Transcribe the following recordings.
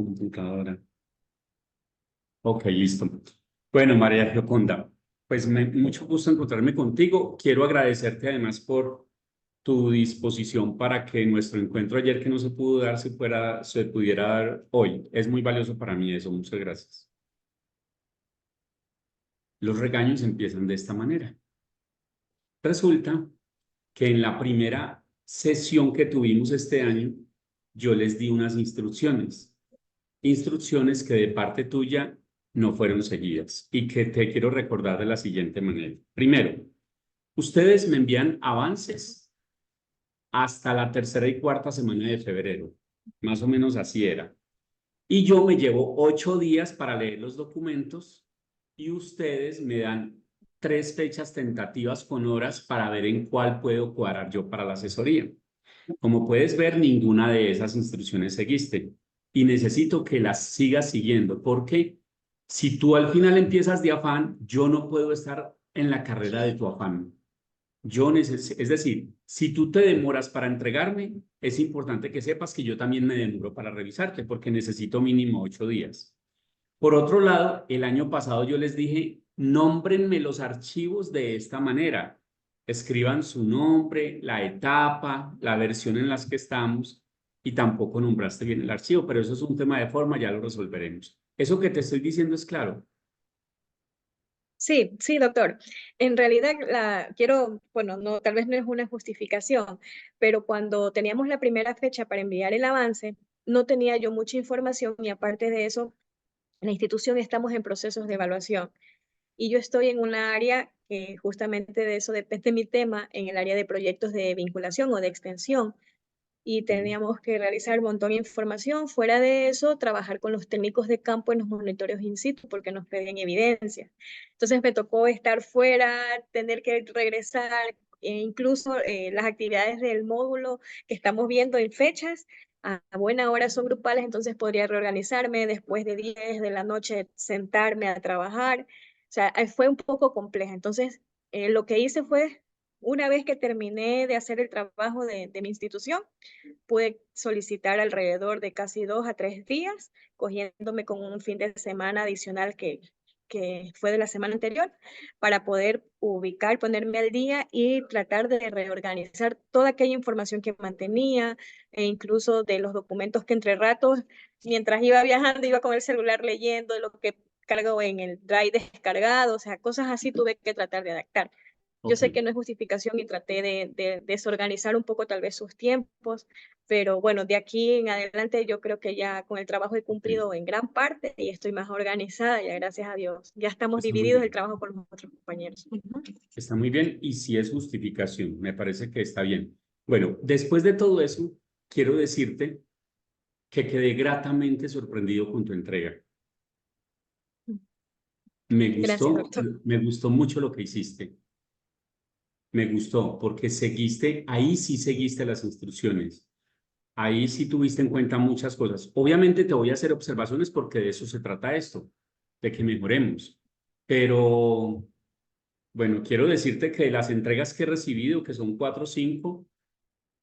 Computadora. Ok, listo. Bueno, María Gioconda, pues mucho gusto encontrarme contigo. Quiero agradecerte además por tu disposición para que nuestro encuentro ayer que no se pudo dar se pudiera dar hoy. Es muy valioso para mí eso. Muchas gracias. Los regaños empiezan de esta manera. Resulta que en la primera sesión que tuvimos este año, yo les di unas instrucciones que de parte tuya no fueron seguidas y que te quiero recordar de la siguiente manera. Primero, ustedes me envían avances hasta la tercera y cuarta semana de febrero, más o menos así era. Y yo me llevo 8 días para leer los documentos y ustedes me dan 3 fechas tentativas con horas para ver en cuál puedo cuadrar yo para la asesoría. Como puedes ver, ninguna de esas instrucciones seguiste y necesito que las sigas siguiendo porque si tú al final empiezas de afán, yo no puedo estar en la carrera de tu afán. Es decir, si tú te demoras para entregarme, es importante que sepas que yo también me demoro para revisarte porque necesito mínimo 8 días. Por otro lado, el año pasado yo les dije, nómbrenme los archivos de esta manera. Escriban su nombre, la etapa, la versión en las que estamos y tampoco nombraste bien el archivo, pero eso es un tema de forma, ya lo resolveremos. Eso que te estoy diciendo es claro. Sí, sí, doctor. En realidad, quiero, bueno, no, tal vez no es una justificación, pero cuando teníamos la primera fecha para enviar el avance, no tenía yo mucha información y aparte de eso, en la institución estamos en procesos de evaluación y yo estoy en una área que justamente de eso depende mi tema, en el área de proyectos de vinculación o de extensión y teníamos que realizar un montón de información. Fuera de eso, trabajar con los técnicos de campo en los monitoreos in situ porque nos pedían evidencia. Entonces me tocó estar fuera, tener que regresar, e incluso las actividades del módulo que estamos viendo en fechas, a buena hora son grupales, entonces podría reorganizarme después de 10 de la noche, sentarme a trabajar. O sea, fue un poco compleja. Entonces, lo que hice fue, una vez que terminé de hacer el trabajo de mi institución, pude solicitar alrededor de casi 2 a 3 días, cogiéndome con un fin de semana adicional que fue de la semana anterior, para poder ubicar, ponerme al día y tratar de reorganizar toda aquella información que mantenía, e incluso de los documentos que entre ratos, mientras iba viajando, iba con el celular leyendo lo que cargo en el drive descargado, o sea, cosas así tuve que tratar de adaptar. Yo Ok. sé que no es justificación y traté de desorganizar un poco tal vez sus tiempos, pero bueno, de aquí en adelante yo creo que ya con el trabajo he Ok. cumplido en gran parte y estoy más organizada, ya gracias a Dios. Ya estamos Está muy divididos el bien. trabajo con los otros compañeros. Ujú. Está muy bien y si es justificación, me parece que está bien. Bueno, después de todo eso, quiero decirte que quedé gratamente sorprendido con tu entrega. Gracias, doctor. Me gustó mucho lo que hiciste. Me gustó porque ahí sí seguiste las instrucciones. Ahí sí tuviste en cuenta muchas cosas. Obviamente te voy a hacer observaciones porque de eso se trata esto, de que mejoremos. Pero bueno, quiero decirte que de las entregas que he recibido, que son 4 o 5,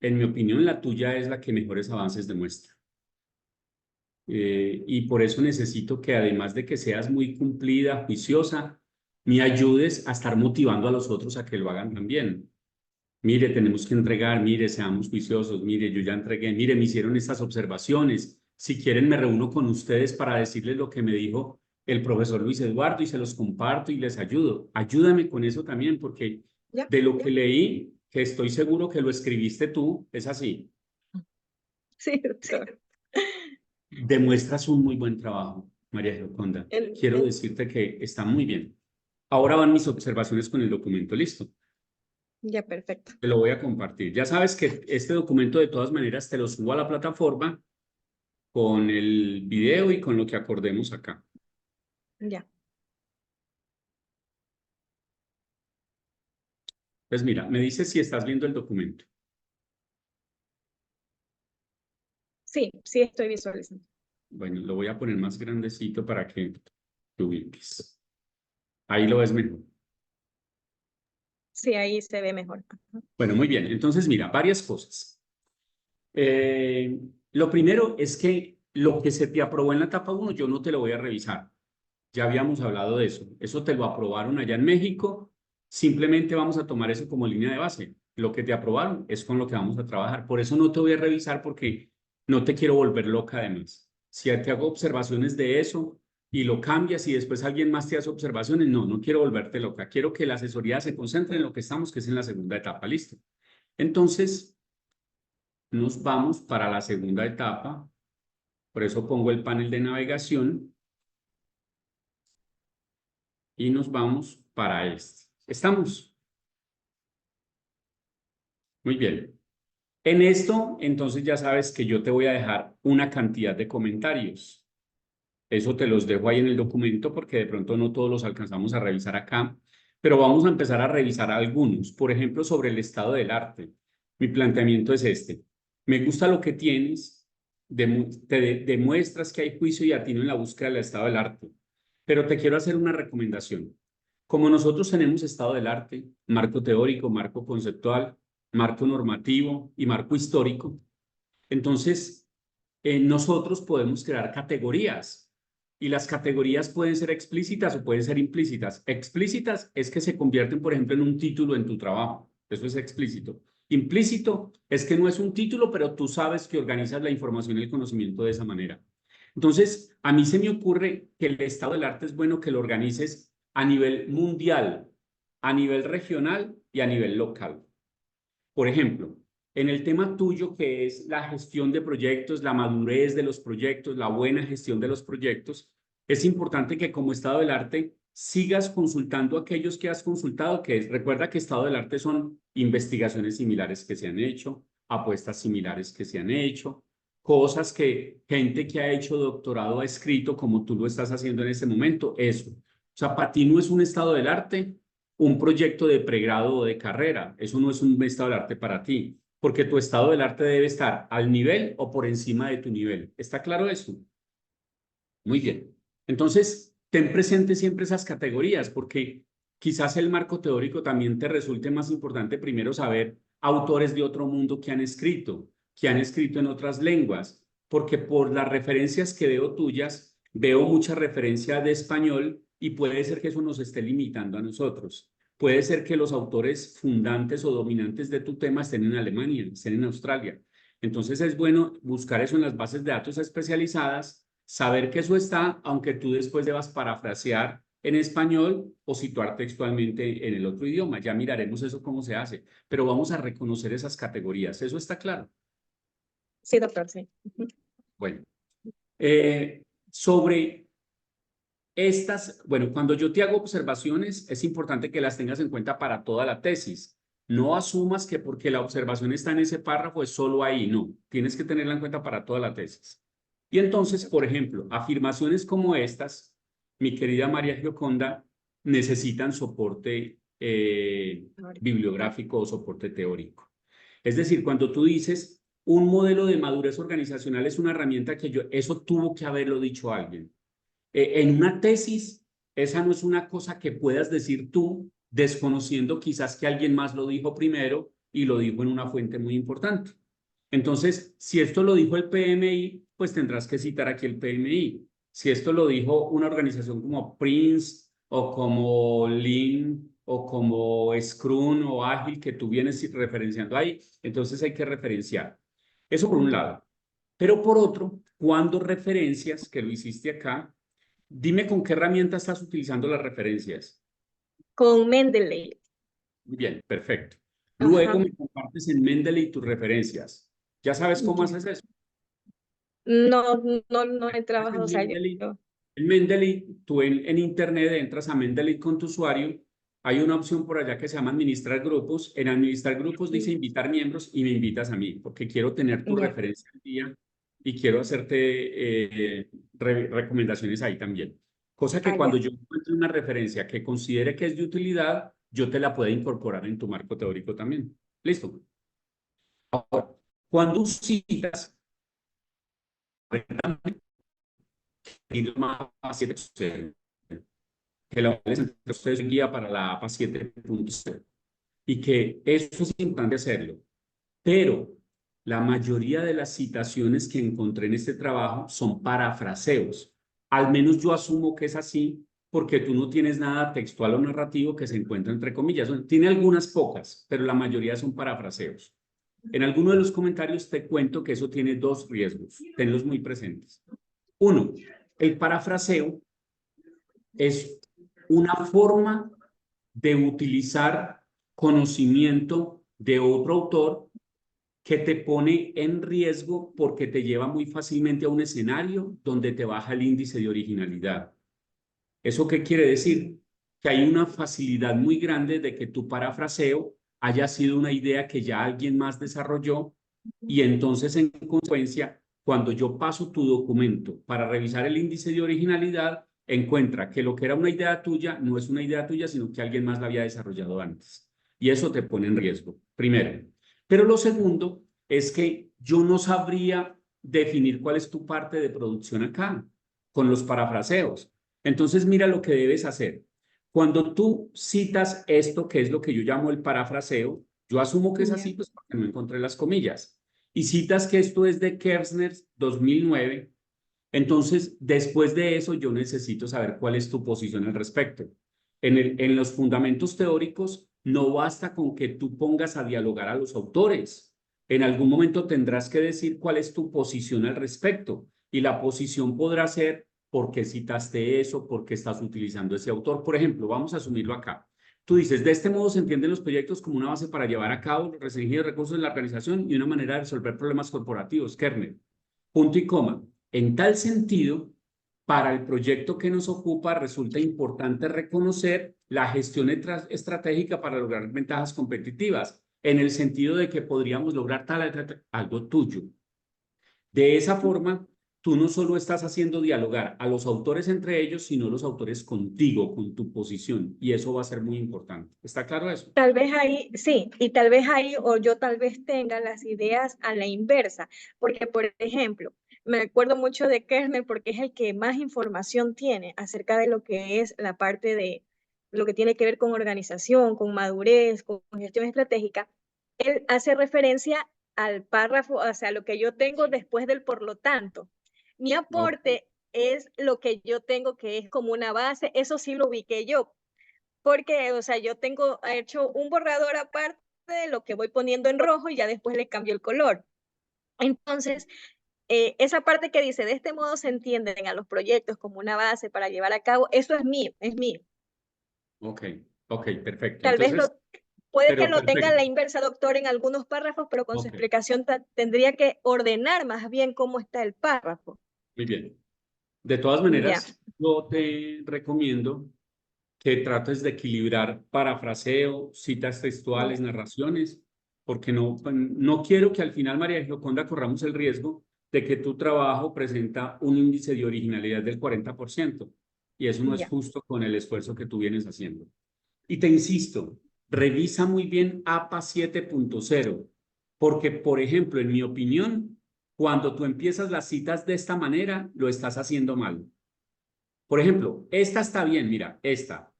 en mi opinión la tuya es la que mejores avances demuestra. Y por eso necesito que además de que seas muy cumplida, juiciosa, me ayudes a estar motivando a los otros a que lo hagan también. Mire, tenemos que entregar, mire, seamos juiciosos, mire, yo ya entregué, mire, me hicieron estas observaciones. Si quieren, me reúno con ustedes para decirles lo que me dijo el profesor Luis Eduardo y se los comparto y les ayudo. Ayúdame con eso también, porque Ya, de lo que leí, que estoy seguro que lo escribiste tú, es así. sí, doctor. Demuestras un muy buen trabajo, María Gioconda. El, Quiero decirte que está muy bien. Ahora van mis observaciones con el documento listo. ya, perfecto. Te lo voy a compartir. Ya sabes que este documento de todas maneras te lo subo a la plataforma con el video y con lo que acordemos acá. Ya. Pues mira, me dices si estás viendo el documento. Sí, sí estoy visualizando. Bueno, lo voy a poner más grandecito para que lo ubiques. Ahí lo ves mejor. Sí, ahí se ve mejor. Bueno, muy bien. Entonces, mira, varias cosas. Lo primero es que lo que se te aprobó en la etapa 1, yo no te lo voy a revisar. Ya habíamos hablado de eso. Eso te lo aprobaron allá en México. Simplemente vamos a tomar eso como línea de base. Lo que te aprobaron es con lo que vamos a trabajar. Por eso no te voy a revisar porque no te quiero volver loca además. Si te hago observaciones de eso y lo cambias y después alguien más te hace observaciones, no quiero volverte loca. Quiero que la asesoría se concentre en lo que estamos, que es en la segunda etapa. ¿Listo? Entonces, nos vamos para la segunda etapa. Por eso pongo el panel de navegación y nos vamos para este. ¿Estamos? Muy bien. En esto, entonces ya sabes que yo te voy a dejar una cantidad de comentarios. Eso te los dejo ahí en el documento porque de pronto no todos los alcanzamos a revisar acá, pero vamos a empezar a revisar algunos. Por ejemplo, sobre el estado del arte. Mi planteamiento es este. Me gusta lo que tienes, demuestras que hay juicio y atino en la búsqueda del estado del arte, pero te quiero hacer una recomendación. Como nosotros tenemos estado del arte, marco teórico, marco conceptual, marco normativo y marco histórico, entonces nosotros podemos crear categorías y las categorías pueden ser explícitas o pueden ser implícitas. Explícitas es que se convierten, por ejemplo, en un título en tu trabajo. Eso es explícito. Implícito es que no es un título, pero tú sabes que organizas la información y el conocimiento de esa manera. Entonces, a mí se me ocurre que el estado del arte es bueno que lo organices a nivel mundial, a nivel regional y a nivel local. Por ejemplo, en el tema tuyo que es la gestión de proyectos, la madurez de los proyectos, la buena gestión de los proyectos, es importante que como estado del arte sigas consultando a aquellos que has consultado, recuerda que estado del arte son investigaciones similares que se han hecho, apuestas similares que se han hecho, cosas que gente que ha hecho doctorado ha escrito como tú lo estás haciendo en este momento, eso. O sea, para ti no es un estado del arte un proyecto de pregrado o de carrera. Eso no es un estado del arte para ti, porque tu estado del arte debe estar al nivel o por encima de tu nivel. ¿Está claro eso? Muy bien. Entonces, ten presente siempre esas categorías, porque quizás el marco teórico también te resulte más importante primero saber autores de otro mundo que han escrito en otras lenguas, porque por las referencias que veo tuyas, veo mucha referencia de español y puede ser que eso nos esté limitando a nosotros. Puede ser que los autores fundantes o dominantes de tu tema estén en Alemania, estén en Australia. Entonces es bueno buscar eso en las bases de datos especializadas, saber que eso está, aunque tú después debas parafrasear en español o situar textualmente en el otro idioma. Ya miraremos eso cómo se hace, pero vamos a reconocer esas categorías. ¿Eso está claro? Sí, doctor, sí. Bueno, sobre estas, bueno, cuando yo te hago observaciones, es importante que las tengas en cuenta para toda la tesis. No asumas que porque la observación está en ese párrafo es solo ahí, no. Tienes que tenerla en cuenta para toda la tesis. Y entonces, por ejemplo, afirmaciones como estas, mi querida María Gioconda, necesitan soporte bibliográfico o soporte teórico. Es decir, cuando tú dices un modelo de madurez organizacional es una herramienta que eso tuvo que haberlo dicho alguien. En una tesis, esa no es una cosa que puedas decir tú, desconociendo quizás que alguien más lo dijo primero y lo dijo en una fuente muy importante. Entonces, si esto lo dijo el PMI, pues tendrás que citar aquí el PMI. Si esto lo dijo una organización como Prince o como Lean o como Scrum o Agile que tú vienes referenciando ahí, entonces hay que referenciar. Eso por un lado. Pero por otro, cuando referencias, que lo hiciste acá, dime con qué herramienta estás utilizando las referencias. Con Mendeley. Muy bien, perfecto. Luego Ajá. me compartes en Mendeley tus referencias. ¿Ya sabes cómo Ya. haces eso? No he trabajado, o sea, En Mendeley, tú en Internet entras a Mendeley con tu usuario. Hay una opción por allá que se llama administrar grupos. En administrar grupos dice invitar miembros y me invitas a mí porque quiero tener tu ya. referencia al día y quiero hacerte recomendaciones ahí también. Cosa que Ah, cuando ya. yo encuentre una referencia que considere que es de utilidad, yo te la pueda incorporar en tu marco teórico también. ¿Listo? Ahora, cuando citas, y lo más fácil es que la entre ustedes guía para la APA 7.0 y que eso es importante hacerlo. Pero la mayoría de las citaciones que encontré en este trabajo son parafraseos. Al menos yo asumo que es así porque tú no tienes nada textual o narrativo que se encuentra entre comillas. Tiene algunas pocas, pero la mayoría son parafraseos. En alguno de los comentarios te cuento que eso tiene dos riesgos. Tenlos muy presentes. Uno, el parafraseo es una forma de utilizar conocimiento de otro autor que te pone en riesgo porque te lleva muy fácilmente a un escenario donde te baja el índice de originalidad. ¿Eso qué quiere decir? Que hay una facilidad muy grande de que tu parafraseo haya sido una idea que ya alguien más desarrolló y entonces en consecuencia, cuando yo paso tu documento para revisar el índice de originalidad, encuentra que lo que era una idea tuya no es una idea tuya, sino que alguien más la había desarrollado antes. Y eso te pone en riesgo, primero. Pero lo segundo es que yo no sabría definir cuál es tu parte de producción acá con los parafraseos. Entonces, mira lo que debes hacer. Cuando tú citas esto, que es lo que yo llamo el parafraseo, yo asumo que es así, pues porque no encontré las comillas, y citas que esto es de Kerzner 2009, entonces, después de eso, yo necesito saber cuál es tu posición al respecto. En los fundamentos teóricos, no basta con que tú pongas a dialogar a los autores. En algún momento tendrás que decir cuál es tu posición al respecto. Y la posición podrá ser por qué citaste eso, por qué estás utilizando ese autor. Por ejemplo, vamos a asumirlo acá. Tú dices, de este modo se entienden los proyectos como una base para llevar a cabo los restringidos recursos de la organización y una manera de resolver problemas corporativos. Kernel. Punto y coma. En tal sentido, para el proyecto que nos ocupa, resulta importante reconocer la gestión estratégica para lograr ventajas competitivas, en el sentido de que podríamos lograr algo tuyo. De esa forma, tú no solo estás haciendo dialogar a los autores entre ellos, sino los autores contigo, con tu posición, y eso va a ser muy importante. ¿Está claro eso? Tal vez ahí, sí, y tal vez ahí o yo tal vez tenga las ideas a la inversa, porque por ejemplo, me acuerdo mucho de Kernel porque es el que más información tiene acerca de lo que es la parte de lo que tiene que ver con organización, con madurez, con gestión estratégica. Él hace referencia al párrafo, o sea, lo que yo tengo después del por lo tanto. Mi Okay. aporte es lo que yo tengo que es como una base, eso sí lo ubiqué yo, porque, o sea, yo tengo hecho un borrador aparte de lo que voy poniendo en rojo y ya después le cambio el color. Entonces, esa parte que dice, de este modo se entienden a los proyectos como una base para llevar a cabo, eso es mío, es mío. Ok, ok, perfecto. Tal vez Entonces, puede que pero lo tenga la perfecto. inversa, doctor, en algunos párrafos, pero con su Ok, explicación tendría que ordenar más bien cómo está el párrafo. muy bien. De todas Ya, maneras, yo te recomiendo que trates de equilibrar parafraseo, citas textuales, ya, narraciones, porque no quiero que al final, María Gioconda, corramos el riesgo de que tu trabajo presenta un índice de originalidad del 40%, y eso no es ya, justo con el esfuerzo que tú vienes haciendo. Y te insisto, revisa muy bien APA 7.0, porque, por ejemplo, en mi opinión, cuando tú empiezas las citas de esta manera, lo estás haciendo mal. Por ejemplo, esta está bien, mira, esta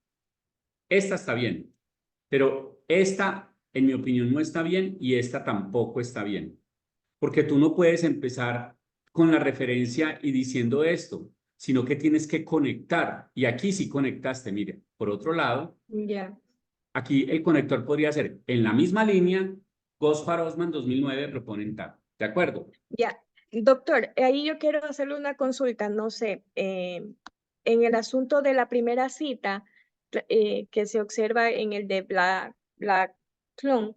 está bien, pero esta, en mi opinión, no está bien y esta tampoco está bien, porque tú no puedes empezar con la referencia y diciendo esto, sino que tienes que conectar. Y aquí sí conectaste, mire. Por otro lado, ya. aquí el conector podría ser en la misma línea, Gospar Osman 2009 proponen tal. ¿De acuerdo? Ya, doctor, ahí yo quiero hacerle una consulta, no sé, en el asunto de la primera cita que se observa en el de Black Clone,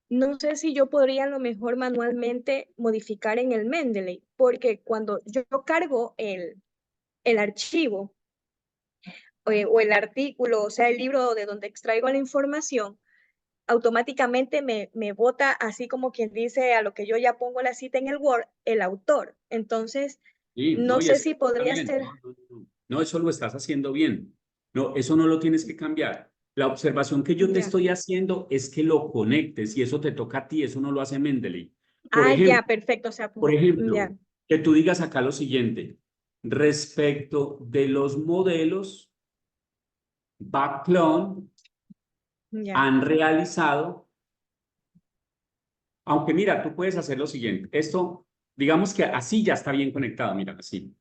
no sé si yo podría a lo mejor manualmente modificar en el Mendeley, porque cuando yo cargo el archivo o el artículo, o sea, el libro de donde extraigo la información, automáticamente me bota así como quien dice a lo que yo ya pongo la cita en el Word, el autor. Entonces, Sí, no no, y sé eso si está podría bien. ser, No, no, no. No, eso lo estás haciendo bien. No, eso no lo tienes que cambiar. La observación que yo te ya. estoy haciendo es que lo conectes y eso te toca a ti, eso no lo hace Mendeley. Por Ah, ya, ejemplo, perfecto. O sea, por ya, ejemplo, que tú digas acá lo siguiente, respecto de los modelos, Backlund ya, han realizado Aunque mira, tú puedes hacer lo siguiente. Esto, digamos que así ya está bien conectado, mira, así.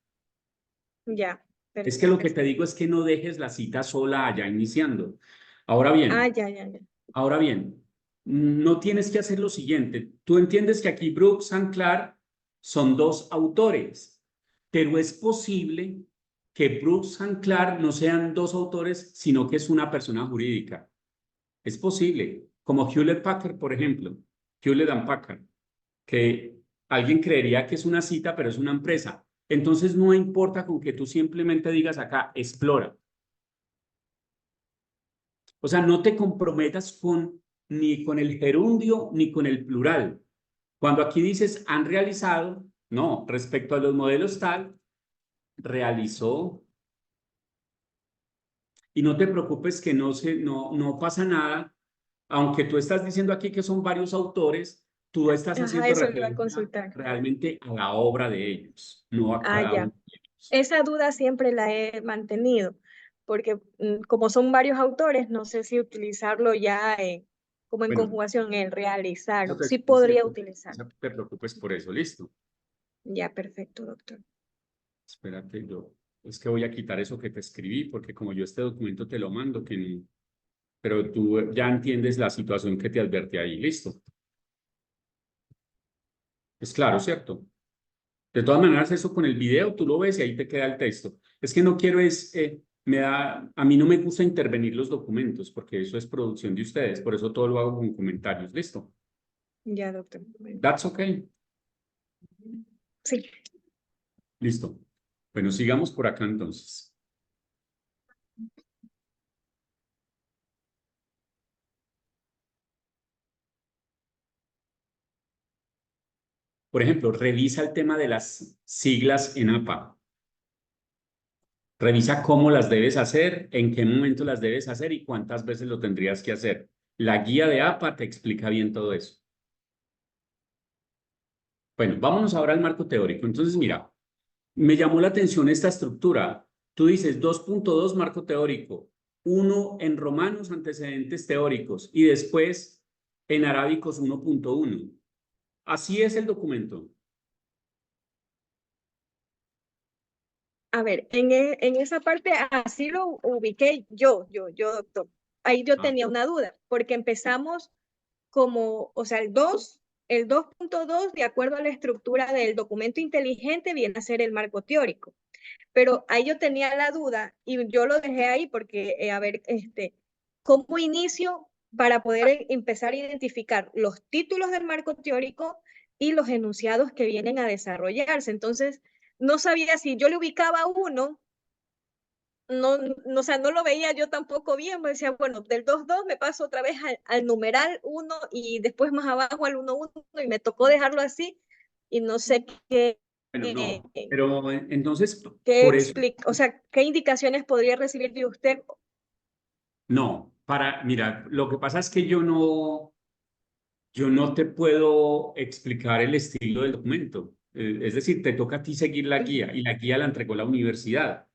Ya, Es que lo que perfecto. te digo es que no dejes la cita sola allá iniciando. Ahora Ah, bien, ya, ya, ya. ahora bien, no tienes que hacer lo siguiente. Tú entiendes que aquí Brooks and Clark son dos autores, pero es posible que Brooks and Clark no sean dos autores, sino que es una persona jurídica. Es posible, como Hewlett Packard, por ejemplo, Hewlett and Packard, que alguien creería que es una cita, pero es una empresa. Entonces no importa con que tú simplemente digas acá, explora. O sea, no te comprometas con ni con el gerundio ni con el plural. Cuando aquí dices han realizado, no, respecto a los modelos tal, realizó. Y no te preocupes que no pasa nada, aunque tú estás diciendo aquí que son varios autores, tú estás Ajá, haciendo eso lo iba a referencia consultar. realmente a la obra de ellos, no a Ah, cada ya. uno de ellos. Esa duda siempre la he mantenido, porque como son varios autores, no sé si utilizarlo ya como en Bueno, conjugación, el realizar. no te, Sí no te- podría utilizar. no te preocupes por eso, listo. Ya, perfecto, doctor. Espérate, yo es que voy a quitar eso que te escribí, porque como yo este documento te lo mando, que no, pero tú ya entiendes la situación que te advertí ahí, listo. Es claro, ¿cierto? De todas maneras, eso con el video tú lo ves y ahí te queda el texto. Es que no quiero a mí no me gusta intervenir los documentos porque eso es producción de ustedes, por eso todo lo hago con comentarios, listo. Ya, doctor. Bueno, That's okay, sí. listo. Bueno, sigamos por acá entonces. Por ejemplo, revisa el tema de las siglas en APA. Revisa cómo las debes hacer, en qué momento las debes hacer y cuántas veces lo tendrías que hacer. La guía de APA te explica bien todo eso. Bueno, vámonos ahora al marco teórico. Entonces, mira, me llamó la atención esta estructura. Tú dices 2.2 marco teórico, uno en romanos antecedentes teóricos y después en arábicos 1.1. Así es el documento. A ver, en esa parte así lo ubiqué yo, doctor. Ahí yo Ah, tenía una duda, porque empezamos como, o sea, el 2.2, de acuerdo a la estructura del documento inteligente, viene a ser el marco teórico. Pero ahí yo tenía la duda y yo lo dejé ahí porque, a ver, ¿cómo inicio para poder empezar a identificar los títulos del marco teórico y los enunciados que vienen a desarrollarse? Entonces, no sabía si yo le ubicaba uno, o sea, no lo veía yo tampoco bien, me decía, bueno, del 2.2 me paso otra vez al numeral 1 y después más abajo al 1.1 y me tocó dejarlo así y no sé bueno, eh, no, pero entonces, qué por eso, explica, o sea, qué indicaciones podría recibir de usted. no, mira, lo que pasa es que yo no te puedo explicar el estilo del documento. Es decir, te toca a ti seguir la guía y la guía la entregó la universidad.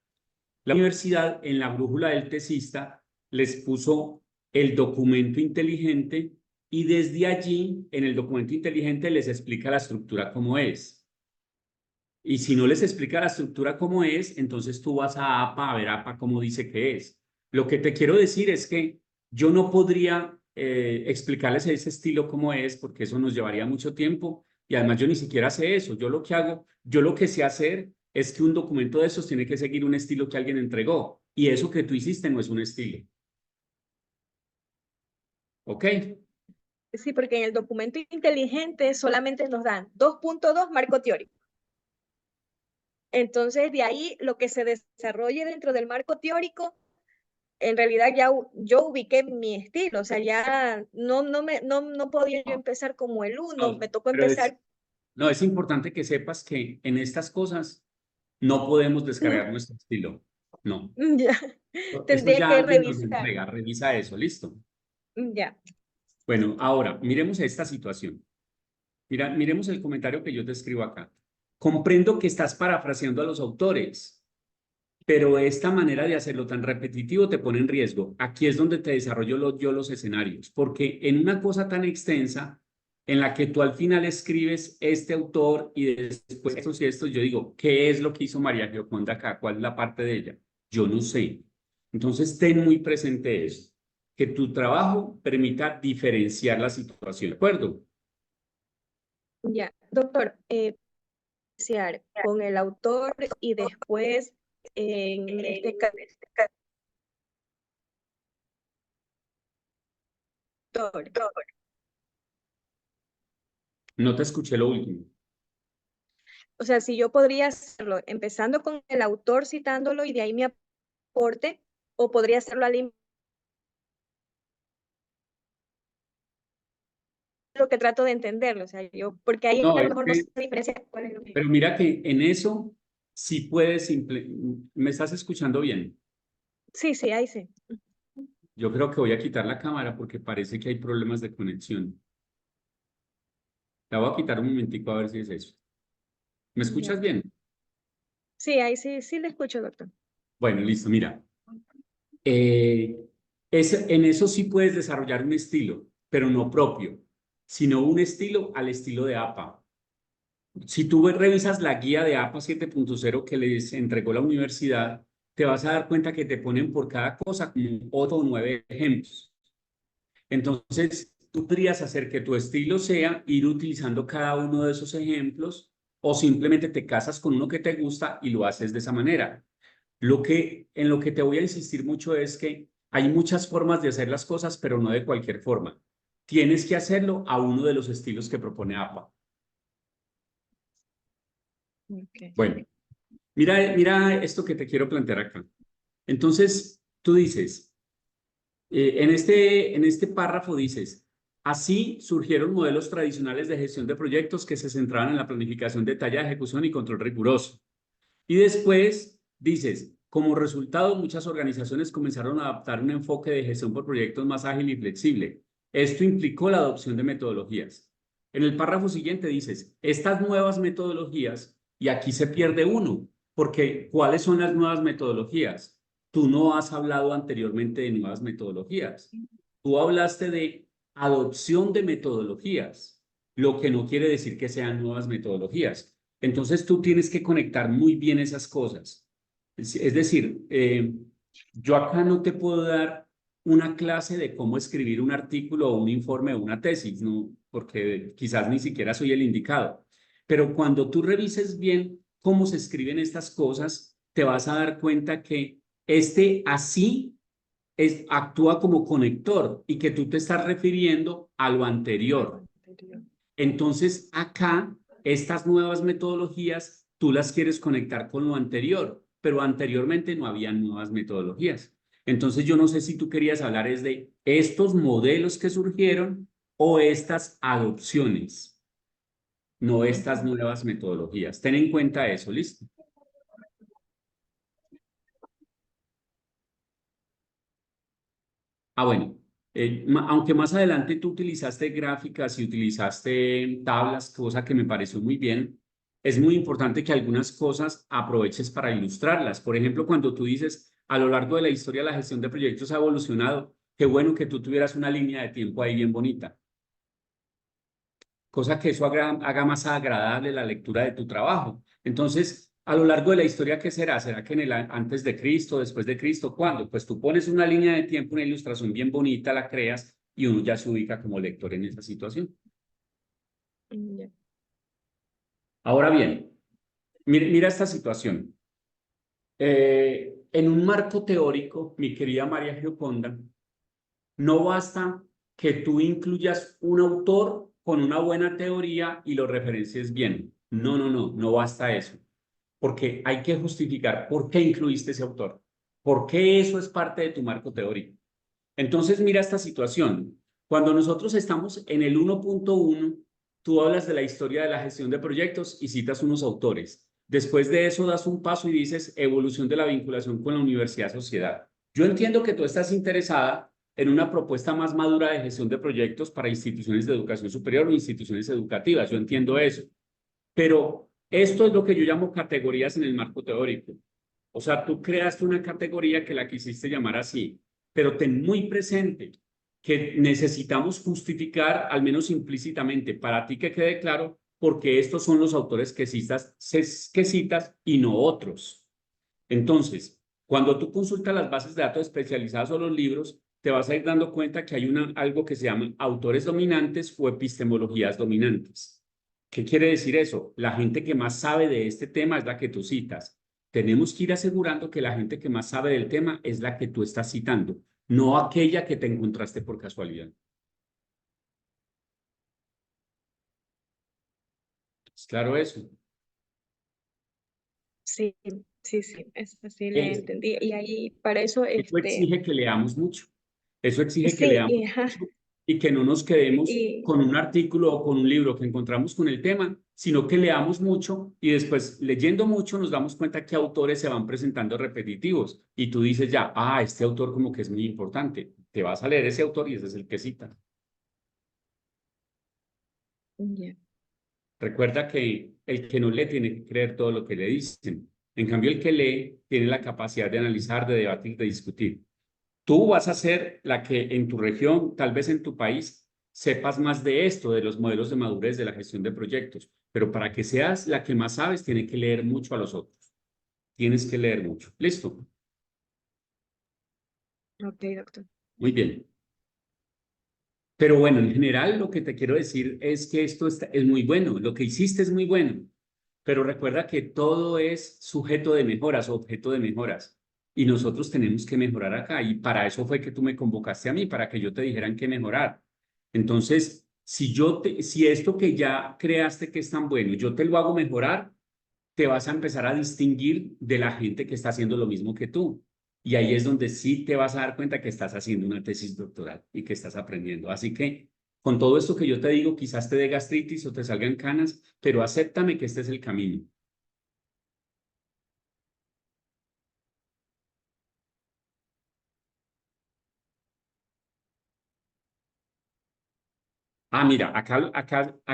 La universidad en la brújula del tesista les puso el documento inteligente y desde allí, en el documento inteligente, les explica la estructura cómo es. Y si no les explica la estructura cómo es, entonces tú vas a APA a ver APA cómo dice que es. Lo que te quiero decir es que yo no podría explicarles ese estilo cómo es, porque eso nos llevaría mucho tiempo y además yo ni siquiera sé eso. Yo lo que sé hacer es que un documento de esos tiene que seguir un estilo que alguien entregó y eso que tú hiciste no es un estilo. ¿Ok? Sí, porque en el documento inteligente solamente nos dan 2.2 marco teórico. Entonces, de ahí lo que se desarrolle dentro del marco teórico, en realidad ya yo ubiqué mi estilo, o sea, ya no podía yo No, empezar como el uno, no, me tocó pero empezar. no, es importante que sepas que en estas cosas no podemos No, descargar nuestro estilo. No. ya, Eso tendría ya que alguien nos revisar. entrega, revisa eso, listo. Ya, Bueno, ahora miremos esta situación. Mira, miremos el comentario que yo te escribo acá. Comprendo que estás parafraseando a los autores, pero esta manera de hacerlo tan repetitivo te pone en riesgo. Aquí es donde te desarrollo yo los escenarios, porque en una cosa tan extensa en la que tú al final escribes este autor y después estos y estos, yo digo, ¿qué es lo que hizo María Gioconda acá? ¿Cuál es la parte de ella? Yo no sé. Entonces, ten muy presente eso, que tu trabajo permita diferenciar la situación, ¿de acuerdo? Ya, doctor, iniciar con el autor y después, en este caso, No te escuché lo último. o sea, si yo podría hacerlo empezando con el autor citándolo y de ahí mi aporte, o podría hacerlo al lo que trato de entenderlo, o sea, yo, porque ahí No, a lo es mejor no que, sé la diferencia cuál es lo que... pero mira que en eso sí puedes, ¿me estás escuchando bien? Sí, sí, ahí sí. Yo creo que voy a quitar la cámara porque parece que hay problemas de conexión. La voy a quitar un momentico a ver si es eso. ¿Me Ya. escuchas bien? Sí, ahí sí, sí le escucho, doctor. Bueno, listo, mira. Eh, en eso sí puedes desarrollar un estilo, pero no propio, sino un estilo al estilo de APA. Si tú revisas la guía de APA 7.0 que les entregó la universidad, te vas a dar cuenta que te ponen por cada cosa como 8 o 9 ejemplos. Entonces, tú podrías hacer que tu estilo sea ir utilizando cada uno de esos ejemplos o simplemente te casas con uno que te gusta y lo haces de esa manera. En lo que te voy a insistir mucho es que hay muchas formas de hacer las cosas, pero no de cualquier forma. Tienes que hacerlo a uno de los estilos que propone APA. Okay. Bueno, mira esto que te quiero plantear acá. Entonces, tú dices, en este párrafo dices, así surgieron modelos tradicionales de gestión de proyectos que se centraban en la planificación detallada, ejecución y control riguroso. Y después dices, como resultado, muchas organizaciones comenzaron a adaptar un enfoque de gestión por proyectos más ágil y flexible. Esto implicó la adopción de metodologías. En el párrafo siguiente dices, estas nuevas metodologías, y aquí se pierde uno, porque ¿cuáles son las nuevas metodologías? Tú no has hablado anteriormente de nuevas metodologías. Tú hablaste de adopción de metodologías, lo que no quiere decir que sean nuevas metodologías. Entonces tú tienes que conectar muy bien esas cosas. Es decir, yo acá no te puedo dar una clase de cómo escribir un artículo o un informe o una tesis, ¿no? Porque quizás ni siquiera soy el indicado. Pero cuando tú revises bien cómo se escriben estas cosas, te vas a dar cuenta que este así actúa como conector y que tú te estás refiriendo a lo anterior. Entonces, acá, estas nuevas metodologías, tú las quieres conectar con lo anterior, pero anteriormente no había nuevas metodologías. Entonces, yo no sé si tú querías hablar es de estos modelos que surgieron o estas adopciones, no estas nuevas metodologías. Ten en cuenta eso, ¿listo? Ah, bueno, aunque más adelante tú utilizaste gráficas y utilizaste tablas, cosa que me pareció muy bien, es muy importante que algunas cosas aproveches para ilustrarlas. Por ejemplo, cuando tú dices, a lo largo de la historia la gestión de proyectos ha evolucionado, qué bueno que tú tuvieras una línea de tiempo ahí bien bonita, cosa que eso haga más agradable la lectura de tu trabajo. Entonces, a lo largo de la historia, ¿qué será? ¿Será que en el antes de Cristo, después de Cristo? ¿Cuándo? Pues tú pones una línea de tiempo, una ilustración bien bonita, la creas y uno ya se ubica como lector en esa situación. Ya. Ahora bien, mira esta situación. En un marco teórico, mi querida María Gioconda, no basta que tú incluyas un autor con una buena teoría y lo referencies bien. No, no, no, no basta eso. Porque hay que justificar por qué incluiste ese autor, por qué eso es parte de tu marco teórico. Entonces, mira esta situación. Cuando nosotros estamos en el 1.1, tú hablas de la historia de la gestión de proyectos y citas unos autores. Después de eso das un paso y dices evolución de la vinculación con la universidad-sociedad. Yo entiendo que tú estás interesada en una propuesta más madura de gestión de proyectos para instituciones de educación superior o instituciones educativas. Yo entiendo eso. Pero esto es lo que yo llamo categorías en el marco teórico. O sea, tú creaste una categoría que la quisiste llamar así, pero ten muy presente que necesitamos justificar, al menos implícitamente, para ti que quede claro, porque estos son los autores que citas y no otros. Entonces, cuando tú consultas las bases de datos especializadas o los libros, te vas a ir dando cuenta que hay algo que se llama autores dominantes o epistemologías dominantes. ¿Qué quiere decir eso? La gente que más sabe de este tema es la que tú citas. Tenemos que ir asegurando que la gente que más sabe del tema es la que tú estás citando, no aquella que te encontraste por casualidad. ¿Es claro eso? Sí, sí, sí, eso sí le Es, entendí. Y ahí, para eso, Eso exige que leamos mucho. Eso exige que sí, leamos ajá, mucho y que no nos quedemos y con un artículo o con un libro que encontramos con el tema, sino que leamos mucho y después, leyendo mucho, nos damos cuenta que autores se van presentando repetitivos y tú dices ya, este autor como que es muy importante. Te vas a leer ese autor y ese es el que cita. ya. Recuerda que el que no lee tiene que creer todo lo que le dicen. En cambio, el que lee tiene la capacidad de analizar, de debatir, de discutir. Tú vas a ser la que en tu región, tal vez en tu país, sepas más de esto, de los modelos de madurez de la gestión de proyectos. Pero para que seas la que más sabes, tienes que leer mucho a los otros. Tienes que leer mucho. ¿Listo? Ok, doctor. Muy bien. Pero bueno, en general lo que te quiero decir es que esto es muy bueno. Lo que hiciste es muy bueno. Pero recuerda que todo es sujeto de mejoras, objeto de mejoras. Y nosotros tenemos que mejorar acá. Y para eso fue que tú me convocaste a mí, para que yo te dijera en qué mejorar. Entonces, si esto que ya creaste que es tan bueno, yo te lo hago mejorar, te vas a empezar a distinguir de la gente que está haciendo lo mismo que tú. Y ahí es donde sí te vas a dar cuenta que estás haciendo una tesis doctoral y que estás aprendiendo. Así que con todo esto que yo te digo, quizás te dé gastritis o te salgan canas, pero acéptame que este es el camino. Mira,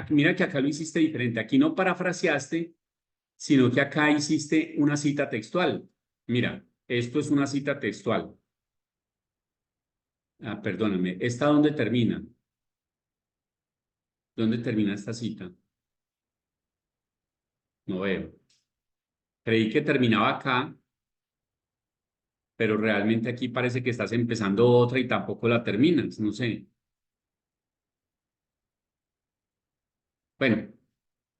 mira que acá lo hiciste diferente. Aquí no parafraseaste, sino que acá hiciste una cita textual. Mira, esto es una cita textual. Perdóname, ¿esta dónde termina? ¿Dónde termina esta cita? No veo. Creí que terminaba acá, pero realmente aquí parece que estás empezando otra y tampoco la terminas. No sé. Bueno,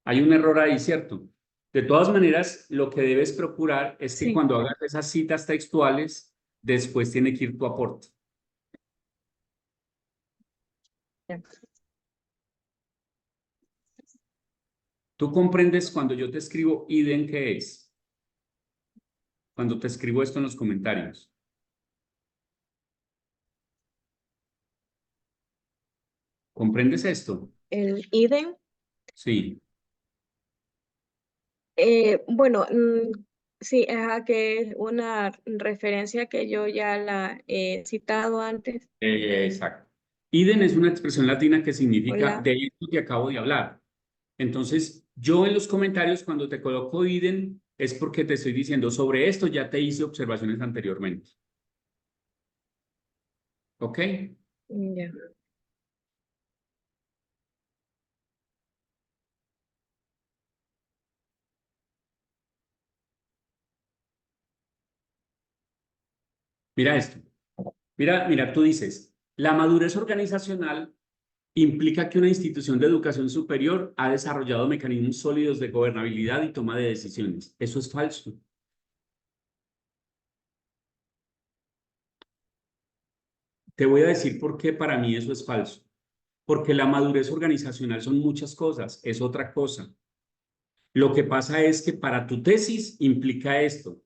hay un error ahí, ¿cierto? De todas maneras, lo que debes procurar es que Sí, cuando hagas esas citas textuales, después tiene que ir tu aporte. ya. Tú comprendes cuando yo te escribo IDEN qué es, cuando te escribo esto en los comentarios. ¿Comprendes esto? El IDEN, Sí, bueno, sí, ajá, que es una referencia que yo ya la he citado antes. exacto. IDEN es una expresión latina que significa Hola. de esto que acabo de hablar. Entonces, yo en los comentarios, cuando te coloco IDEN, es porque te estoy diciendo sobre esto, ya te hice observaciones anteriormente. ¿Ok? Ya. Mira esto. Mira, tú dices, la madurez organizacional implica que una institución de educación superior ha desarrollado mecanismos sólidos de gobernabilidad y toma de decisiones. Eso es falso. Te voy a decir por qué para mí eso es falso. Porque la madurez organizacional son muchas cosas, es otra cosa. Lo que pasa es que para tu tesis implica esto.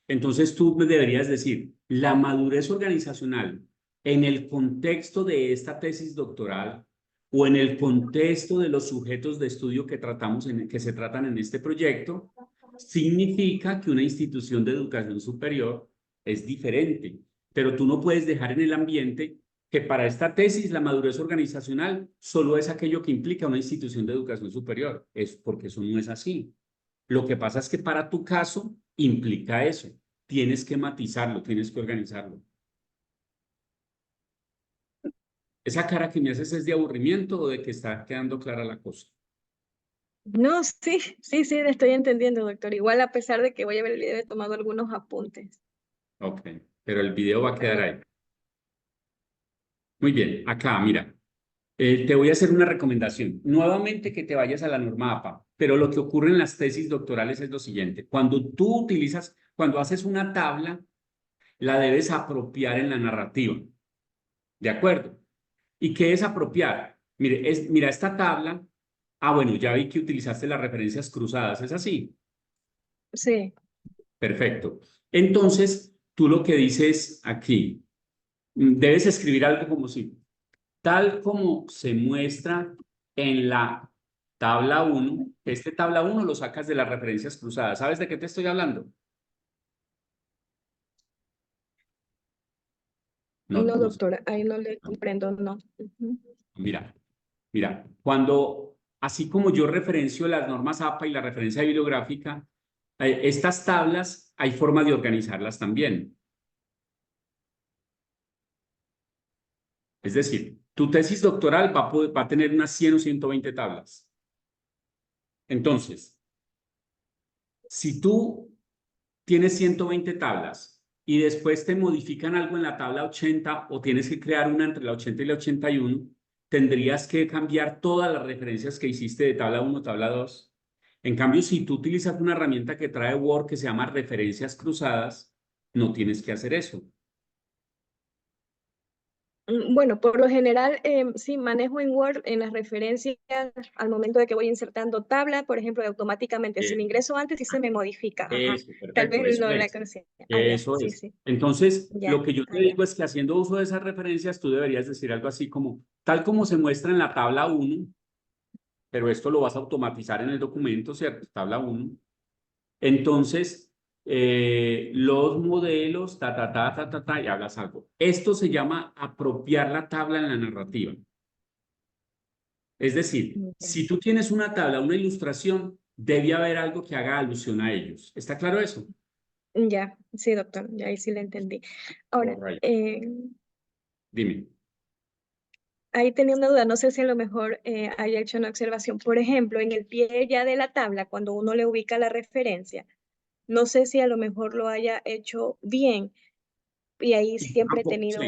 Entonces tú me deberías decir, la madurez organizacional en el contexto de esta tesis doctoral o en el contexto de los sujetos de estudio que se tratan en este proyecto, significa que una institución de educación superior es diferente. Pero tú no puedes dejar en el ambiente que para esta tesis la madurez organizacional solo es aquello que implica una institución de educación superior. Es porque eso no es así. Lo que pasa es que para tu caso implica eso. Tienes que matizarlo, tienes que organizarlo. ¿Esa cara que me haces es de aburrimiento o de que está quedando clara la cosa? No, sí, sí, sí, le estoy entendiendo, doctor. Igual a pesar de que voy a ver el video, he tomado algunos apuntes. Ok, pero el video va a quedar Pero, ahí. Muy bien, acá, mira. Te voy a hacer una recomendación. Nuevamente que te vayas a la norma APA, pero lo que ocurre en las tesis doctorales es lo siguiente. Cuando haces una tabla, la debes apropiar en la narrativa. ¿De acuerdo? ¿Y qué es apropiar? Mire, mira esta tabla. Ah, bueno, ya vi que utilizaste las referencias cruzadas. ¿Es así? sí, Perfecto. Entonces, tú lo que dices aquí, debes escribir algo como si tal como se muestra en la tabla 1, este tabla 1 lo sacas de las referencias cruzadas. ¿Sabes de qué te estoy hablando? No, no, no sé. doctor, ahí no le No. comprendo, no. Ujú. Mira, mira, así como yo referencio las normas APA y la referencia bibliográfica, estas tablas hay forma de organizarlas también. Es decir, tu tesis doctoral va a tener unas 100 o 120 tablas. Entonces, si tú tienes 120 tablas y después te modifican algo en la tabla 80 o tienes que crear una entre la 80 y la 81, tendrías que cambiar todas las referencias que hiciste de tabla 1, tabla 2. En cambio, si tú utilizas una herramienta que trae Word que se llama referencias cruzadas, no tienes que hacer eso. Bueno, por lo general, sí, manejo en Word en las referencias al momento de que voy insertando tabla, por ejemplo, automáticamente, si Eh, le ingreso antes, sí se me modifica. Ajá. Eso, Tal perfecto, vez eso no la es. conocía. Ah, ya, Eso sí, es. sí, Entonces, lo ya, que yo te ah, ya. digo es que haciendo uso de esas referencias, tú deberías decir algo así como, tal como se muestra en la tabla 1, pero esto lo vas a automatizar en el documento, ¿cierto? Tabla 1. Entonces, los modelos, y hablas algo. Esto se llama apropiar la tabla en la narrativa. Es decir, Ya, si tú tienes una tabla, una ilustración, debe haber algo que haga alusión a ellos. ¿Está claro eso? ya, sí, doctor, ya ahí sí le entendí. All Ahora, right. Dime. ahí tenía una duda, no sé si a lo mejor haya hecho una observación. Por ejemplo, en el pie ya de la tabla, cuando uno le ubica la referencia, no sé si a lo mejor lo haya hecho bien y ahí Y yo siempre he tampoco, sí, tenido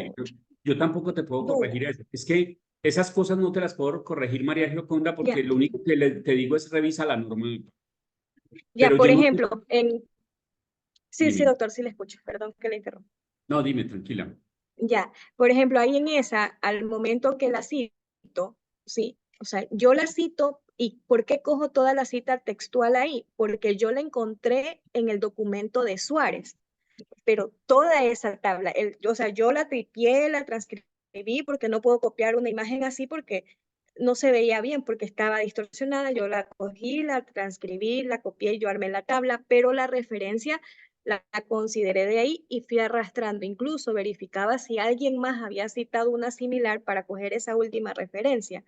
yo tampoco te puedo corregir dudas. eso. Es que esas cosas no te las puedo corregir, María Gioconda, Ya, porque lo único que te digo es revisa la norma. ya, Pero por yo no, ejemplo, sí, sí, dime, doctor, sí le escucho, perdón que le interrumpa. no, dime, tranquila. Ya, por ejemplo, ahí en esa, al momento que la cito, sí, o sea, yo la cito y ¿por qué cojo toda la cita textual ahí? Porque yo la encontré en el documento de Suárez, pero toda esa tabla, o sea, yo la tripié, la transcribí porque no puedo copiar una imagen así porque no se veía bien, porque estaba distorsionada, yo la cogí, la transcribí, la copié, yo armé la tabla, pero la referencia la consideré de ahí y fui arrastrando, incluso verificaba si alguien más había citado una similar para coger esa última referencia.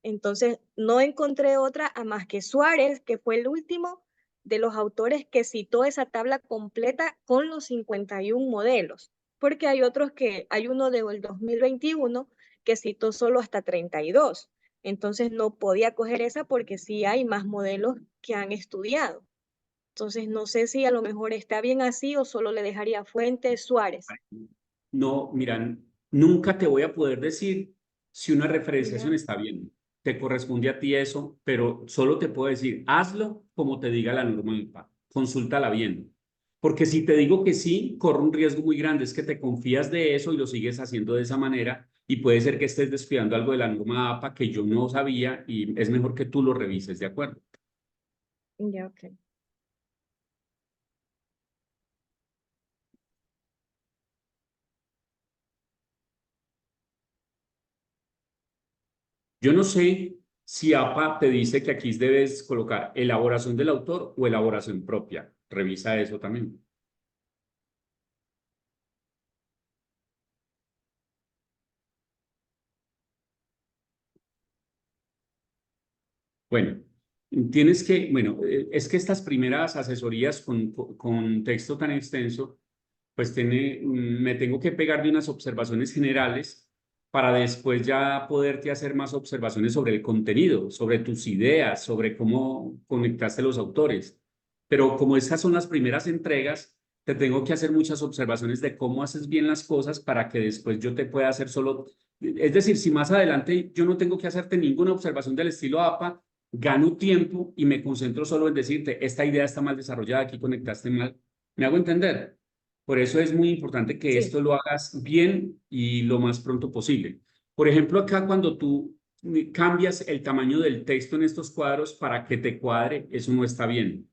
Entonces, no encontré otra a más que Suárez, que fue el último de los autores que citó esa tabla completa con los 51 modelos, porque hay uno del 2021 que citó solo hasta 32. Entonces, no podía coger esa porque sí hay más modelos que han estudiado. Entonces, no sé si a lo mejor está bien así o solo le dejaría fuente Suárez. No, mira, nunca te voy a poder decir si una Ya, referenciación está bien. Te corresponde a ti eso, pero solo te puedo decir, hazlo como te diga la norma del PA. Consúltala bien. Porque si te digo que sí, corre un riesgo muy grande, es que te confías de eso y lo sigues haciendo de esa manera y puede ser que estés descuidando algo de la norma APA que yo no sabía y es mejor que tú lo revises, ¿de acuerdo? ya, ok. Yo no sé si APA te dice que aquí debes colocar elaboración del autor o elaboración propia. Revisa eso también. Bueno, es que estas primeras asesorías con texto tan extenso, pues me tengo que pegar de unas observaciones generales para después ya poderte hacer más observaciones sobre el contenido, sobre tus ideas, sobre cómo conectaste los autores. Pero como estas son las primeras entregas, te tengo que hacer muchas observaciones de cómo haces bien las cosas para que después yo te pueda hacer solo... Es decir, si más adelante yo no tengo que hacerte ninguna observación del estilo APA, gano tiempo y me concentro solo en decirte, esta idea está mal desarrollada, aquí conectaste mal. ¿Me hago entender? Por eso es muy importante que Sí. esto lo hagas bien y lo más pronto posible. Por ejemplo, acá cuando tú cambias el tamaño del texto en estos cuadros para que te cuadre, eso no está bien.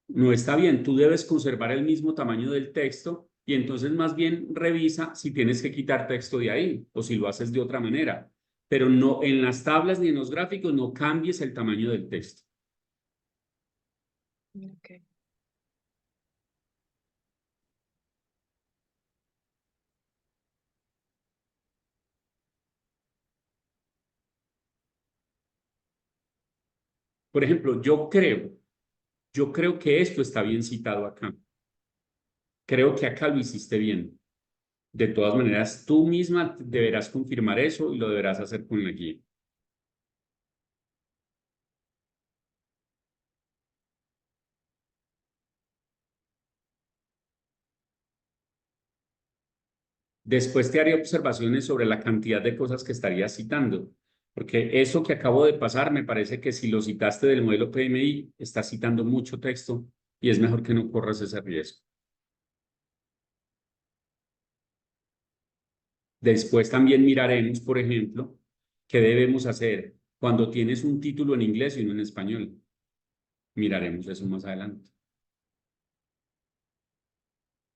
No está bien, tú debes conservar el mismo tamaño del texto y entonces más bien revisa si tienes que quitar texto de ahí o si lo haces de otra manera. Pero no en las tablas ni en los gráficos no cambies el tamaño del texto. Ok. Por ejemplo, yo creo que esto está bien citado acá. Creo que acá lo hiciste bien. De todas maneras, tú misma deberás confirmar eso y lo deberás hacer con la guía. Después te haré observaciones sobre la cantidad de cosas que estarías citando, porque eso que acabo de pasar me parece que si lo citaste del modelo PMI, estás citando mucho texto y es mejor que no corras ese riesgo. Después también miraremos, por ejemplo, qué debemos hacer cuando tienes un título en inglés y uno en español. Miraremos eso más adelante.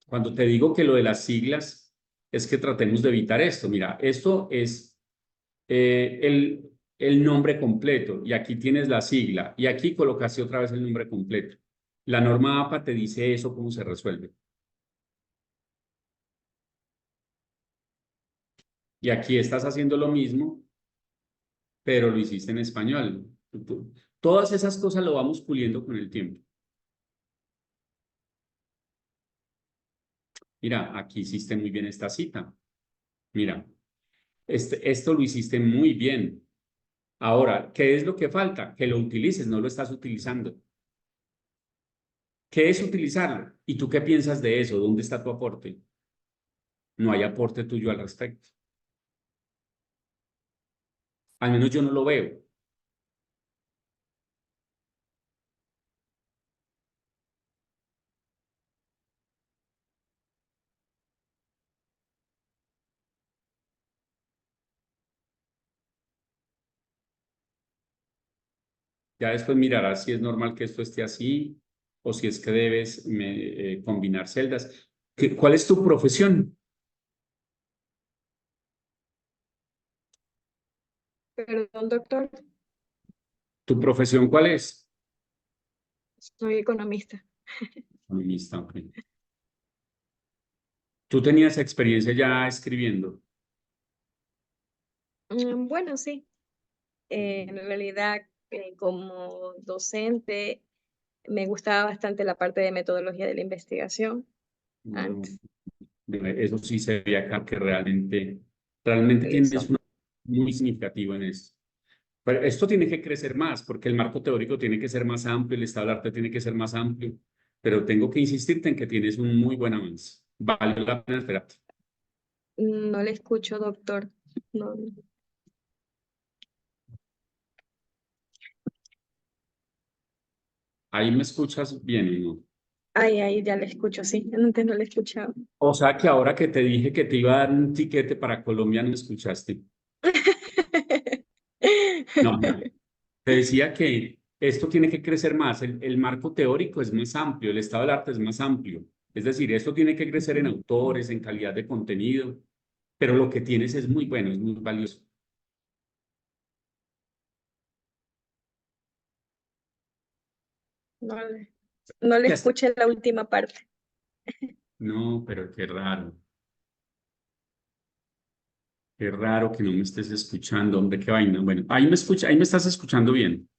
Cuando te digo que lo de las siglas es que tratemos de evitar esto. Mira, esto es el nombre completo y aquí tienes la sigla y aquí colocaste otra vez el nombre completo. La norma APA te dice eso, cómo se resuelve. Y aquí estás haciendo lo mismo, pero lo hiciste en español. Todas esas cosas lo vamos puliendo con el tiempo. Mira, aquí hiciste muy bien esta cita. Mira, esto lo hiciste muy bien. Ahora, ¿qué es lo que falta? Que lo utilices, no lo estás utilizando. ¿Qué es utilizarlo? ¿Y tú qué piensas de eso? ¿Dónde está tu aporte? No hay aporte tuyo al respecto. Al menos yo no lo veo. Ya después mirarás si es normal que esto esté así o si es que debes combinar celdas. ¿Cuál es tu profesión? Perdón, doctor, ¿Tu profesión cuál es? soy economista. Economista, ok. ¿Tú tenías experiencia ya escribiendo? Bueno, sí, en realidad como docente me gustaba bastante la parte de metodología de la investigación No, antes. eso sí se ve acá que realmente tienes Eso. una muy significativo en esto. Pero esto tiene que crecer más, porque el marco teórico tiene que ser más amplio, el estado del arte tiene que ser más amplio, pero tengo que insistirte en que tienes un muy buen avance. Vale la pena esperarte. No le escucho, doctor. No. Ahí me escuchas bien, ¿no? Ay, ya le escucho, sí. Antes no le escuchaba. O sea que ahora que te dije que te iba a dar un tiquete para Colombia, no me escuchaste. No, mira, te decía que esto tiene que crecer más. El marco teórico es más amplio, el estado del arte es más amplio. Es decir, esto tiene que crecer en autores, en calidad de contenido, pero lo que tienes es muy bueno, es muy valioso. No no le Ya está. escuché la última parte. No, pero qué raro que no me estés escuchando, hombre, qué vaina. Bueno, ahí me estás escuchando bien.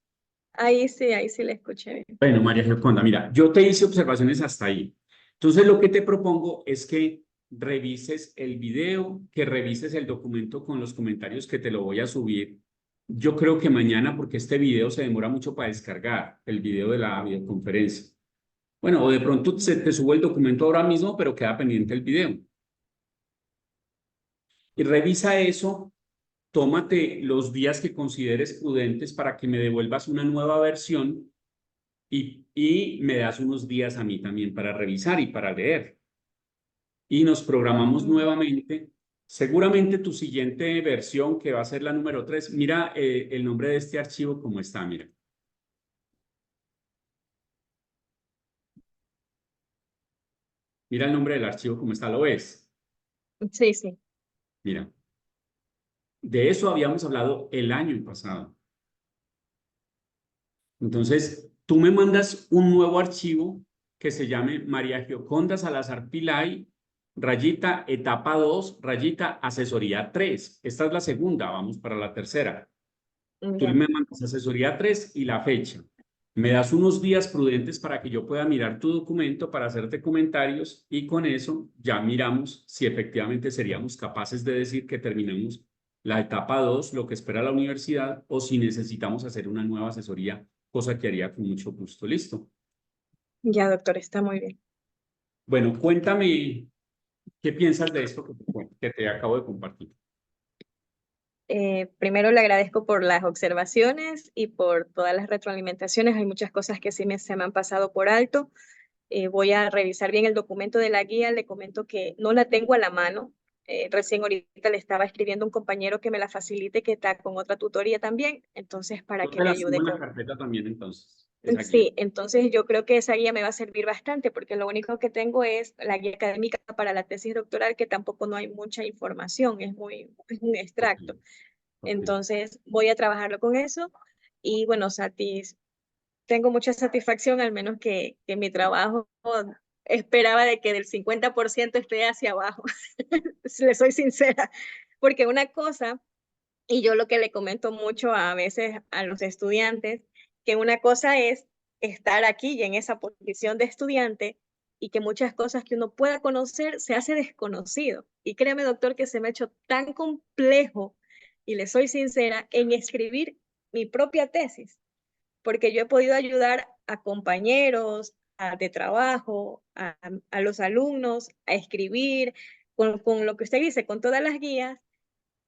Ahí sí le escuché bien. Bueno, María Gioconda, mira, yo te hice observaciones hasta ahí. Entonces, lo que te propongo es que revises el video, que revises el documento con los comentarios que te lo voy a subir. Yo creo que mañana, porque este video se demora mucho para descargar, el video de la videoconferencia. Bueno, o de pronto se te subo el documento ahora mismo, pero queda pendiente el video. Y revisa eso, tómate los días que consideres prudentes para que me devuelvas una nueva versión y me das unos días a mí también para revisar y para leer. Y nos programamos nuevamente. Seguramente tu siguiente versión, que va a ser la número 3, mira el nombre de este archivo cómo está, mira. Mira el nombre del archivo cómo está, ¿lo ves? Sí, sí. Mira, de eso habíamos hablado el año pasado. Entonces, tú me mandas un nuevo archivo que se llame María Gioconda Salazar Pilay, rayita, etapa 2, rayita, asesoría 3. Esta es la segunda, vamos para la tercera. Tú Ya. me mandas asesoría 3 y la fecha. Me das unos días prudentes para que yo pueda mirar tu documento, para hacerte comentarios y con eso ya miramos si efectivamente seríamos capaces de decir que terminamos la etapa 2, lo que espera la universidad, o si necesitamos hacer una nueva asesoría, cosa que haría con mucho gusto. ¿Listo? Ya, doctor, está muy bien. Bueno, cuéntame qué piensas de esto que te acabo de compartir. Primero le agradezco por las observaciones y por todas las retroalimentaciones. Hay muchas cosas que sí se me han pasado por alto. Voy a revisar bien el documento de la guía. Le comento que no la tengo a la mano. Recién ahorita le estaba escribiendo a un compañero que me la facilite, que está con otra tutoría también. Entonces, para Yo que te me la subo ayude en la con... carpeta también entonces, esa guía. Sí, entonces yo creo que esa guía me va a servir bastante porque lo único que tengo es la guía académica para la tesis doctoral, que tampoco no hay mucha información, es un Ok, extracto. ok. Entonces voy a trabajarlo con eso y bueno, tengo mucha satisfacción, al menos que mi trabajo esperaba de que del 50% esté hacia abajo, le soy sincera, porque una cosa, y yo lo que le comento mucho a veces a los estudiantes, que una cosa es estar aquí y en esa posición de estudiante y que muchas cosas que uno pueda conocer se hace desconocido. Y créeme, doctor, que se me ha hecho tan complejo, y le soy sincera, en escribir mi propia tesis, porque yo he podido ayudar a compañeros de trabajo, a los alumnos, a escribir, con lo que usted dice, con todas las guías,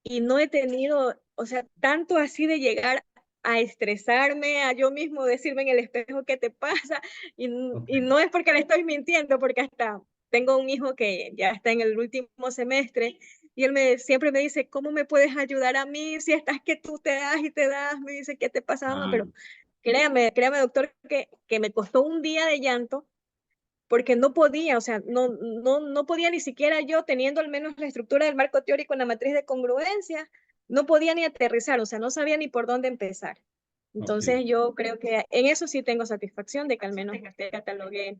y no he tenido, o sea, tanto así de llegar a estresarme, a yo mismo decirme en el espejo qué te pasa, Ok. y no es porque le estoy mintiendo, porque hasta tengo un hijo que ya está en el último semestre y él siempre me dice, ¿cómo me puedes ayudar a mí si estás que tú te das y te das? Me dice, ¿qué te pasa, mamá? Pero Claro. créame, doctor, que me costó un día de llanto porque no podía, o sea, no podía ni siquiera yo, teniendo al menos la estructura del marco teórico en la matriz de congruencia, no podía ni aterrizar, o sea, no sabía ni por dónde empezar. Ok. Entonces yo creo que en eso sí tengo satisfacción de que al menos usted catalogue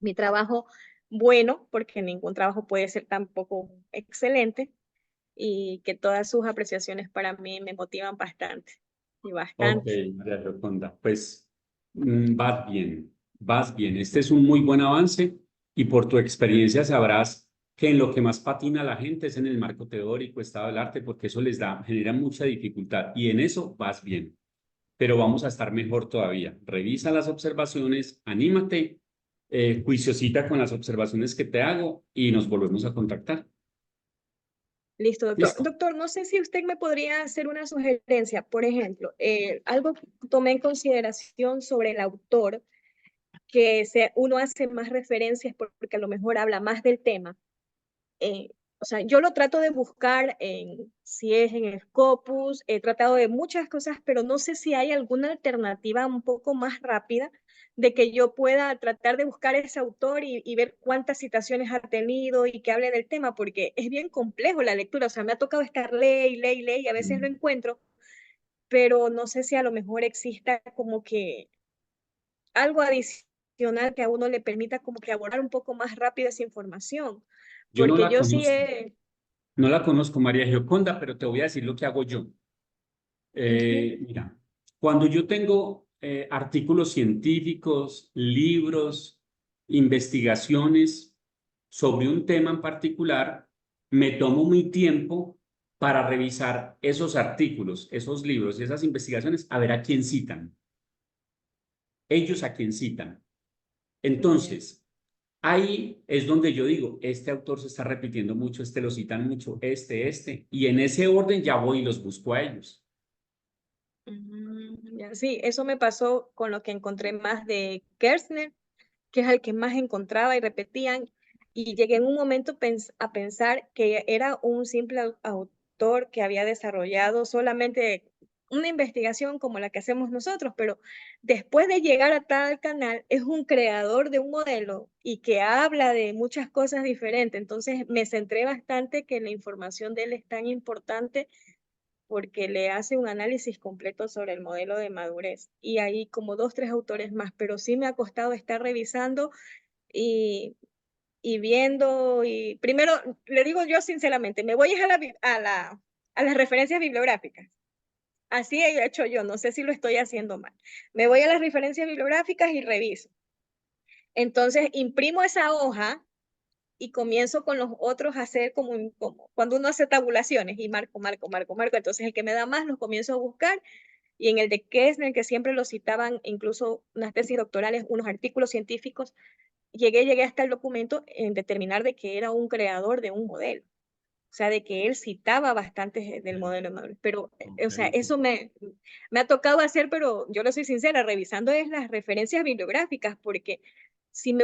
mi trabajo bueno, porque ningún trabajo puede ser tampoco excelente, y que todas sus apreciaciones para mí me motivan bastante, y Ok, bastante. María Gioconda, pues vas bien, vas bien. Este es un muy buen avance y por tu experiencia sabrás que en lo que más patina a la gente es en el marco teórico, estado del arte, porque eso les da, genera mucha dificultad y en eso vas bien. Pero vamos a estar mejor todavía. Revisa las observaciones, anímate, juiciosita con las observaciones que te hago y nos volvemos a contactar. Listo, doctor. ¿Listo? Doctor, no sé si usted me podría hacer una sugerencia. Por ejemplo, algo que tomé en consideración sobre el autor, uno hace más referencias porque a lo mejor habla más del tema. O sea, yo lo trato de buscar si es en el Scopus, he tratado de muchas cosas, pero no sé si hay alguna alternativa un poco más rápida de que yo pueda tratar de buscar ese autor y ver cuántas citaciones ha tenido y que hable del tema, porque es bien complejo la lectura. O sea, me ha tocado estar ley, y a veces lo Mm. encuentro, pero no sé si a lo mejor exista como que algo adicional que a uno le permita como que abordar un poco más rápido esa información, Yo no porque la yo sí conozco, he... no la conozco, María Gioconda, pero te voy a decir lo que hago yo. Ujú. Mira, cuando yo tengo artículos científicos, libros, investigaciones, sobre un tema en particular, me tomo mi tiempo para revisar esos artículos, esos libros y esas investigaciones, a ver a quién citan. Ellos a quién citan. Entonces, ahí es donde yo digo, este autor se está repitiendo mucho, este lo citan mucho, y en ese orden ya voy y los busco a ellos. Ya, sí, eso me pasó con lo que encontré más de Gerstner, que es el que más encontraba y repetían, y llegué en un momento a pensar que era un simple autor que había desarrollado solamente una investigación como la que hacemos nosotros, pero después de llegar a tal canal es un creador de un modelo y que habla de muchas cosas diferentes. Entonces me centré bastante que la información de él es tan importante porque le hace un análisis completo sobre el modelo de madurez. Y hay como 2, 3 autores más, pero sí me ha costado estar revisando y, y viendo. Y primero, le digo yo sinceramente, me voy a las referencias bibliográficas. Así he hecho yo, no sé si lo estoy haciendo mal. Me voy a las referencias bibliográficas y reviso. Entonces, imprimo esa hoja y comienzo con los otros a hacer como cuando uno hace tabulaciones y marco. Entonces, el que me da más los comienzo a buscar. Y en el de Kessner, que siempre lo citaban, incluso unas tesis doctorales, unos artículos científicos, llegué hasta el documento en determinar de que era un creador de un modelo. O sea, de que él citaba bastante del modelo de madurez. Pero, o sea, Okay. eso me ha tocado hacer, pero yo le soy sincera, revisando es las referencias bibliográficas, porque si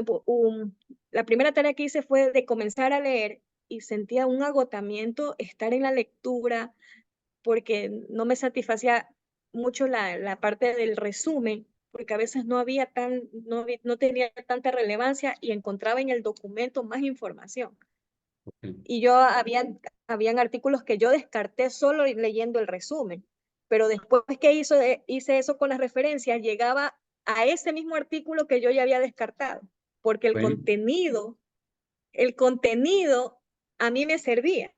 la primera tarea que hice fue de comenzar a leer y sentía un agotamiento estar en la lectura, porque no me satisfacía mucho la parte del resumen, porque a veces no tenía tanta relevancia y encontraba en el documento más información. Okay. Y habían artículos que yo descarté solo leyendo el resumen, pero después que hice eso con las referencias, llegaba a ese mismo artículo que yo ya había descartado, porque Bueno, el contenido a mí me servía.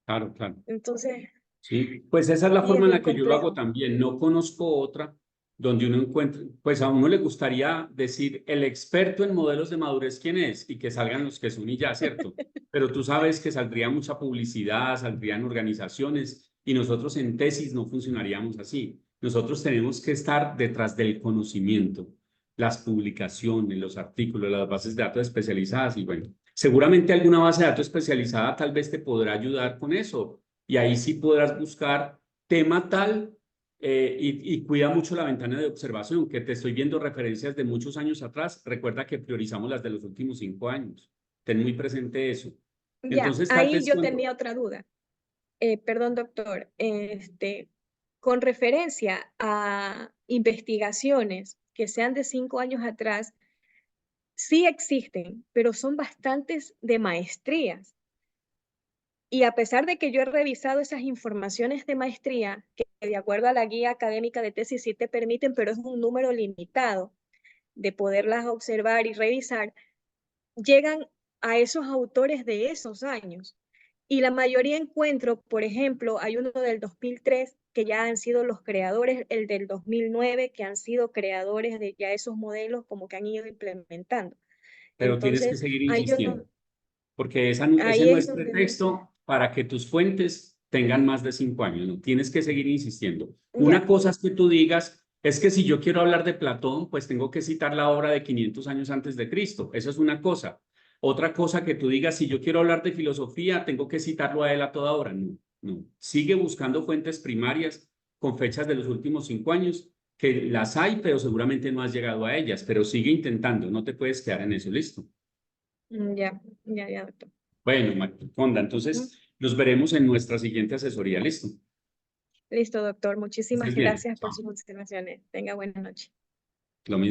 claro, claro. Entonces, Sí, pues esa es la sí, es forma en bien la que yo lo hago complejo. también. No conozco otra donde uno encuentre, pues a uno le gustaría decir el experto en modelos de madurez quién es y que salgan los que son y ya, ¿cierto? Pero tú sabes que saldría mucha publicidad, saldrían organizaciones y nosotros en tesis no funcionaríamos así. Nosotros tenemos que estar detrás del conocimiento, las publicaciones, los artículos, las bases de datos especializadas y bueno, seguramente alguna base de datos especializada tal vez te podrá ayudar con eso y ahí sí podrás buscar tema tal y cuida mucho la ventana de observación, que te estoy viendo referencias de muchos años atrás. Recuerda que priorizamos las de los últimos 5 años. Ten muy presente eso. Ya, Entonces, tal ahí vez yo cuando... tenía otra duda. Perdón, doctor. Con referencia a investigaciones que sean de 5 años atrás, sí existen, pero son bastantes de maestrías. Y a pesar de que yo he revisado esas informaciones de maestría, que de acuerdo a la guía académica de tesis sí te permiten, pero es un número limitado de poderlas observar y revisar, llegan a esos autores de esos años. Y la mayoría encuentro, por ejemplo, hay uno del 2003 que ya han sido los creadores, el del 2009 que han sido creadores de ya esos modelos como que han ido implementando. Pero tienes que Entonces, seguir ahí, yo insistiendo, no, porque ese ahí no es es donde pretexto para que tus fuentes tengan más de 5 años, ¿no? Tienes que seguir insistiendo. Una ya, cosa es que tú digas, es que si yo quiero hablar de Platón, pues tengo que citar la obra de 500 años antes de Cristo. Eso es una cosa. Otra cosa que tú digas, si yo quiero hablar de filosofía, tengo que citarlo a él a toda hora. No, no. Sigue buscando fuentes primarias con fechas de los últimos 5 años, que las hay, pero seguramente no has llegado a ellas, pero sigue intentando, no te puedes quedar en eso, listo. ya, doctor. Bueno, Fonda, Ujú. entonces nos veremos en nuestra siguiente asesoría. Listo. Listo, doctor. Que estés Muchísimas bien. gracias por Chao. sus observaciones. Tenga buena noche. Lo mismo.